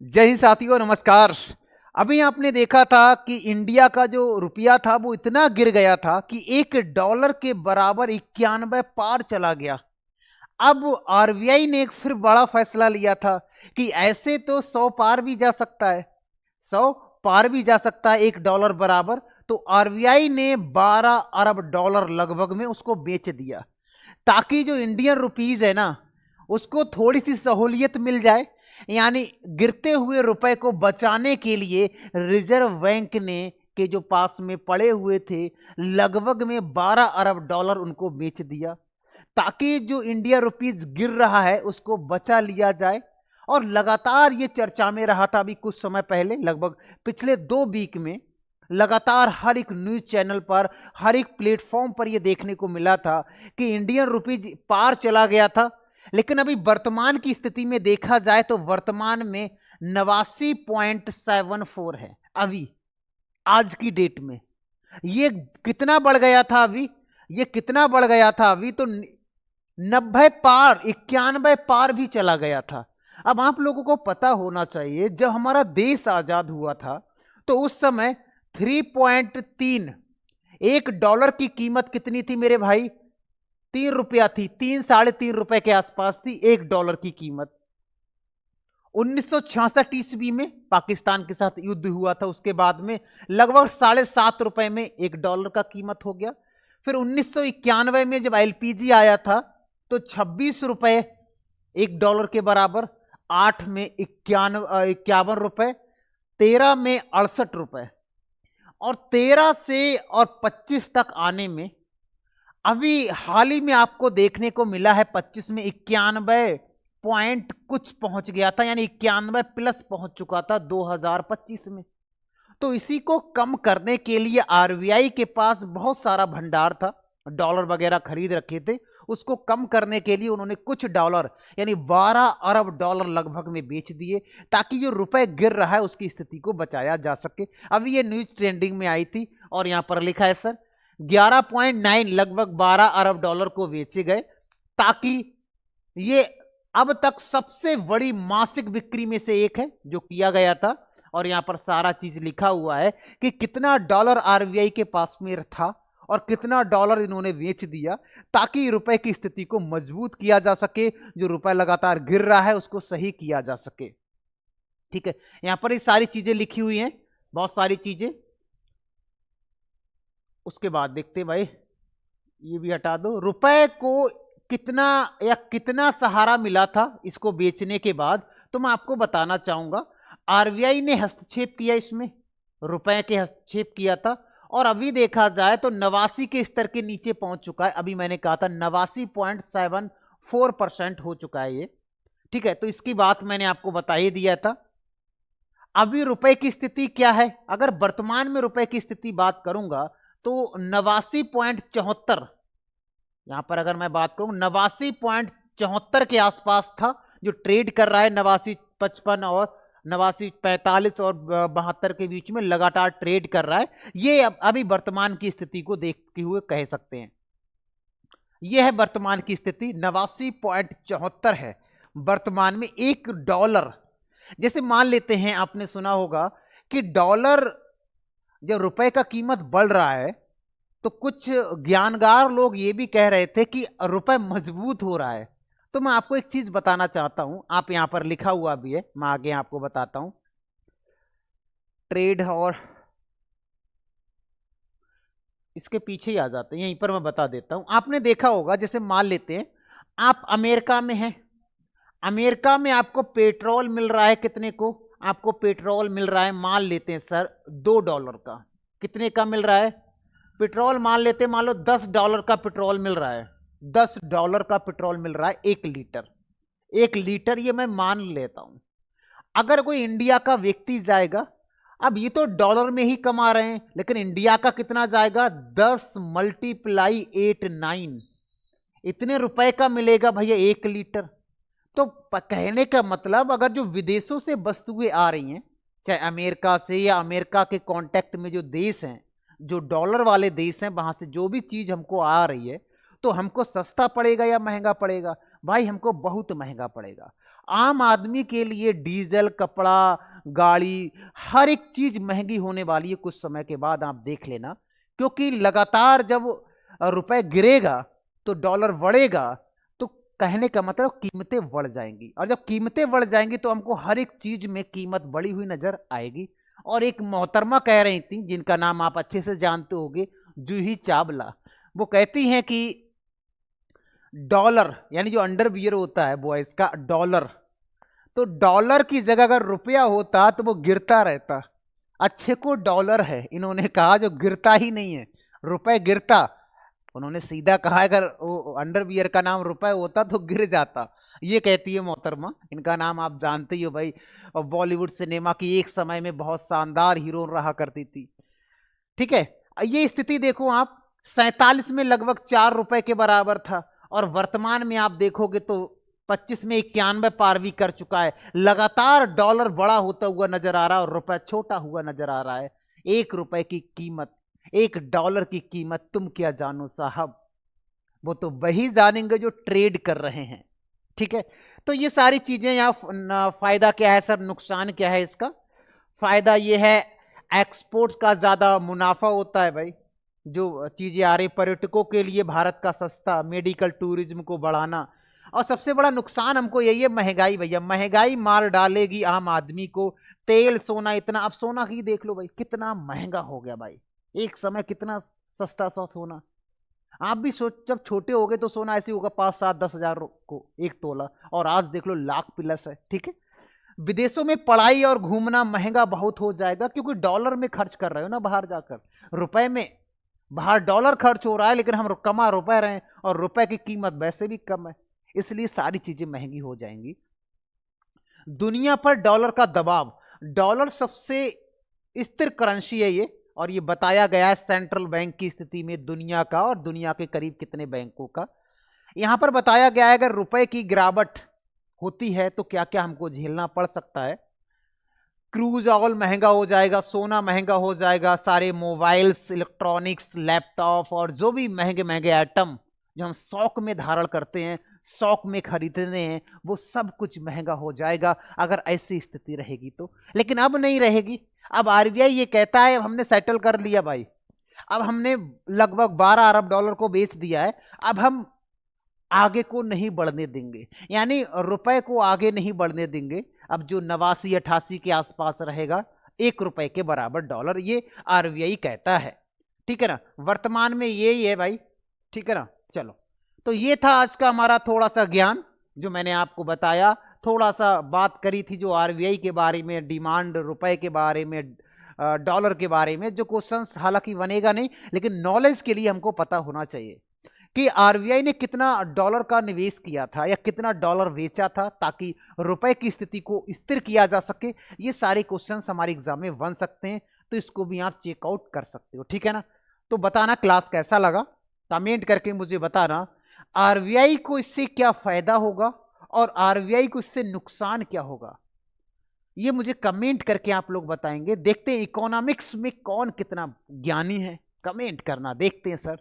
जय हिंद साथियों, नमस्कार। अभी आपने देखा था कि इंडिया का जो रुपया था वो इतना गिर गया था कि $1 के बराबर 91 पार चला गया। अब आरबीआई ने एक फिर बड़ा फैसला लिया था कि ऐसे तो 100 पार भी जा सकता है, 100 पार भी जा सकता है $1 बराबर। तो आरबीआई ने $12 अरब लगभग में उसको बेच दिया, ताकि जो इंडियन रुपीज है ना, उसको थोड़ी सी सहूलियत मिल जाए। यानी गिरते हुए रुपए को बचाने के लिए रिजर्व बैंक ने के जो पास में पड़े हुए थे लगभग में $12 अरब उनको बेच दिया, ताकि जो इंडिया रुपीज गिर रहा है उसको बचा लिया जाए। और लगातार ये चर्चा में रहा था। अभी कुछ समय पहले, लगभग पिछले 2 वीक में लगातार हर एक न्यूज चैनल पर, हर एक प्लेटफॉर्म पर यह देखने को मिला था कि इंडियन रुपीज पार चला गया था। लेकिन अभी वर्तमान की स्थिति में देखा जाए तो वर्तमान में 89.74 है। अभी आज की डेट में ये कितना बढ़ गया था? अभी ये कितना बढ़ गया था? अभी तो 90 पार, 91 पार भी चला गया था। अब आप लोगों को पता होना चाहिए, जब हमारा देश आजाद हुआ था तो उस समय 3.3 $1 की कीमत कितनी थी मेरे भाई? 3 रुपया थी। 3-3.5 रुपए के आसपास थी $1 की कीमत। 1966 ईस्वी में पाकिस्तान के साथ युद्ध हुआ था, उसके बाद में लगभग 7.5 रुपए में $1 का कीमत हो गया। फिर 1991 में जब एलपीजी आया था तो 26 रुपए $1 के बराबर, 8 में 51 रुपए, 13 में 68 रुपए, और 13 से और 25 तक आने में अभी हाल ही में आपको देखने को मिला है 25 में 91 पॉइंट कुछ पहुंच गया था, यानी 91 प्लस पहुंच चुका था 2025 में। तो इसी को कम करने के लिए आरबीआई के पास बहुत सारा भंडार था, डॉलर वगैरह खरीद रखे थे। उसको कम करने के लिए उन्होंने कुछ डॉलर यानी $12 अरब लगभग में बेच दिए, ताकि जो रुपए गिर रहा है उसकी स्थिति को बचाया जा सके। अभी ये न्यूज ट्रेंडिंग में आई थी और यहां पर लिखा है सर 11.9 लगभग $12 अरब को बेचे गए, ताकि ये अब तक सबसे बड़ी मासिक बिक्री में से एक है जो किया गया था। और यहां पर सारा चीज लिखा हुआ है कि कितना डॉलर आरबीआई के पास में था और कितना डॉलर इन्होंने बेच दिया, ताकि रुपए की स्थिति को मजबूत किया जा सके, जो रुपए लगातार गिर रहा है उसको सही किया जा सके। ठीक है, यहां पर ये सारी चीजें लिखी हुई हैं, बहुत सारी चीजें। उसके बाद देखते भाई, ये भी हटा दो। रुपए को कितना या कितना सहारा मिला था इसको बेचने के बाद, तो मैं आपको बताना चाहूंगा। आरबीआई ने हस्तक्षेप किया, इसमें रुपए के हस्तक्षेप किया था, और अभी देखा जाए तो 89 के स्तर के नीचे पहुंच चुका है। अभी मैंने कहा था 89.74% हो चुका है ये। ठीक है, तो इसकी बात मैंने आपको बता ही दिया था। अभी रुपए की स्थिति क्या है? अगर वर्तमान में रुपए की स्थिति बात करूंगा तो 89.74, यहां पर अगर मैं बात करूं 89.74 के आसपास था, जो ट्रेड कर रहा है 89.55 और 89.45 और 72 के बीच में लगातार ट्रेड कर रहा है। ये अभी वर्तमान की स्थिति को देखते हुए कह सकते हैं। यह है वर्तमान की स्थिति, 89.74 है वर्तमान में $1। जैसे मान लेते हैं, आपने सुना होगा कि डॉलर जब रुपए का कीमत बढ़ रहा है तो कुछ ज्ञानगार लोग ये भी कह रहे थे कि रुपए मजबूत हो रहा है। तो मैं आपको एक चीज बताना चाहता हूं, आप यहां पर लिखा हुआ भी है, मैं आगे आपको बताता हूं। ट्रेड और इसके पीछे ही आ जाते हैं, यहीं पर मैं बता देता हूं। आपने देखा होगा, जैसे मान लेते हैं आप अमेरिका में हैं, अमेरिका में आपको पेट्रोल मिल रहा है कितने को? आपको पेट्रोल मिल रहा है, मान लेते हैं सर $2 का। कितने का मिल रहा है पेट्रोल? मान लेते हैं, मान लो $10 का पेट्रोल मिल रहा है। $10 का पेट्रोल मिल रहा है 1 लीटर। 1 लीटर ये मैं मान लेता हूं। अगर कोई इंडिया का व्यक्ति जाएगा, अब ये तो डॉलर में ही कमा रहे हैं, लेकिन इंडिया का कितना जाएगा? 10 × 8 9, इतने रुपए का मिलेगा भैया 1 लीटर। तो कहने का मतलब, अगर जो विदेशों से वस्तुएं आ रही हैं, चाहे अमेरिका से या अमेरिका के कांटेक्ट में जो देश हैं, जो डॉलर वाले देश हैं, वहां से जो भी चीज हमको आ रही है, तो हमको सस्ता पड़ेगा या महंगा पड़ेगा? भाई हमको बहुत महंगा पड़ेगा। आम आदमी के लिए डीजल, कपड़ा, गाड़ी, हर एक चीज महंगी होने वाली है कुछ समय के बाद, आप देख लेना। क्योंकि लगातार जब रुपए गिरेगा तो डॉलर बढ़ेगा, तो कहने का मतलब कीमतें बढ़ जाएंगी, और जब कीमतें बढ़ जाएंगी तो हमको हर एक चीज में कीमत बढ़ी हुई नजर आएगी। और एक मोहतरमा कह रही थी, जिनका नाम आप अच्छे से जानते होंगे, जूही चावला, वो कहती हैं कि डॉलर यानी जो अंडरवियर होता है बॉयज का डॉलर, तो डॉलर की जगह अगर रुपया होता तो वो गिरता रहता। अच्छे को डॉलर है, इन्होंने कहा, जो गिरता ही नहीं है, रुपए गिरता। उन्होंने सीधा कहा अगर वो अंडरवियर का नाम रुपए होता तो गिर जाता। ये कहती है मोहतरमा, इनका नाम आप जानते ही हो भाई, और बॉलीवुड सिनेमा की एक समय में बहुत शानदार हीरोइन रहा करती थी। ठीक है, ये स्थिति देखो आप, 47 में लगभग 4 रुपए के बराबर था, और वर्तमान में आप देखोगे तो 25 में 91 पार भी कर चुका है। लगातार डॉलर बड़ा होता हुआ नजर आ रहा है और रुपया छोटा हुआ नजर आ रहा है। 1 रुपए की कीमत, 1 डॉलर की कीमत तुम क्या जानो साहब, वो तो वही जानेंगे जो ट्रेड कर रहे हैं। ठीक है, तो ये सारी चीजें यहाँ फायदा क्या है सर, नुकसान क्या है इसका? फायदा ये है एक्सपोर्ट्स का ज्यादा मुनाफा होता है भाई, जो चीजें आ रही पर्यटकों के लिए भारत का सस्ता, मेडिकल टूरिज्म को बढ़ाना। और सबसे बड़ा नुकसान हमको यही है महंगाई, भैया महंगाई मार डालेगी आम आदमी को। तेल सोना इतना, अब सोना ही देख लो भाई कितना महंगा हो गया भाई, एक समय कितना सस्ता सा सोना। आप भी सोच, जब छोटे हो गए तो सोना ऐसे होगा 5-7-10 हजार को एक तोला, और आज देख लो लाख प्लस है। ठीक है, विदेशों में पढ़ाई और घूमना महंगा बहुत हो जाएगा, क्योंकि डॉलर में खर्च कर रहे हो ना बाहर जाकर, रुपए में बाहर डॉलर खर्च हो रहा है, लेकिन हम कमा रुपए रहे हैं, और रुपए की कीमत वैसे भी कम है, इसलिए सारी चीजें महंगी हो जाएंगी। दुनिया पर डॉलर का दबाव, डॉलर सबसे स्थिर करेंसी है ये, और ये बताया गया है सेंट्रल बैंक की स्थिति में दुनिया का, और दुनिया के करीब कितने बैंकों का। यहां पर बताया गया है अगर रुपए की गिरावट होती है तो क्या क्या हमको झेलना पड़ सकता है। क्रूज ऑयल महंगा हो जाएगा, सोना महंगा हो जाएगा, सारे मोबाइल्स, इलेक्ट्रॉनिक्स, लैपटॉप और जो भी महंगे महंगे आइटम जो हम शौक में धारण करते हैं, शौक में खरीदते हैं, वो सब कुछ महंगा हो जाएगा अगर ऐसी स्थिति रहेगी तो। लेकिन अब नहीं रहेगी, अब आरबीआई ये कहता है हमने सेटल कर लिया भाई, अब हमने लगभग 12 अरब डॉलर को बेच दिया है, अब हम आगे को नहीं बढ़ने देंगे, यानी रुपए को आगे नहीं बढ़ने देंगे। अब जो 89-88 के आसपास रहेगा 1 रुपए के बराबर डॉलर, ये आरबीआई कहता है। ठीक है ना, वर्तमान में यही है भाई। ठीक है ना, चलो, तो ये था आज का हमारा थोड़ा सा ज्ञान जो मैंने आपको बताया, थोड़ा सा बात करी थी जो आरबीआई के बारे में, डिमांड रुपए के बारे में, डॉलर के बारे में। जो क्वेश्चंस हालांकि बनेगा नहीं, लेकिन नॉलेज के लिए हमको पता होना चाहिए कि आरबीआई ने कितना डॉलर का निवेश किया था या कितना डॉलर बेचा था, ताकि रुपए की स्थिति को स्थिर किया जा सके। ये सारे क्वेश्चंस हमारे एग्जाम में बन सकते हैं, तो इसको भी आप चेकआउट कर सकते हो। ठीक है ना, तो बताना क्लास कैसा लगा, कमेंट करके मुझे बताना। आरबीआई को इससे क्या फायदा होगा और आरबीआई को इससे नुकसान क्या होगा, ये मुझे कमेंट करके आप लोग बताएंगे। देखते हैं इकोनॉमिक्स में कौन कितना ज्ञानी है, कमेंट करना, देखते हैं सर।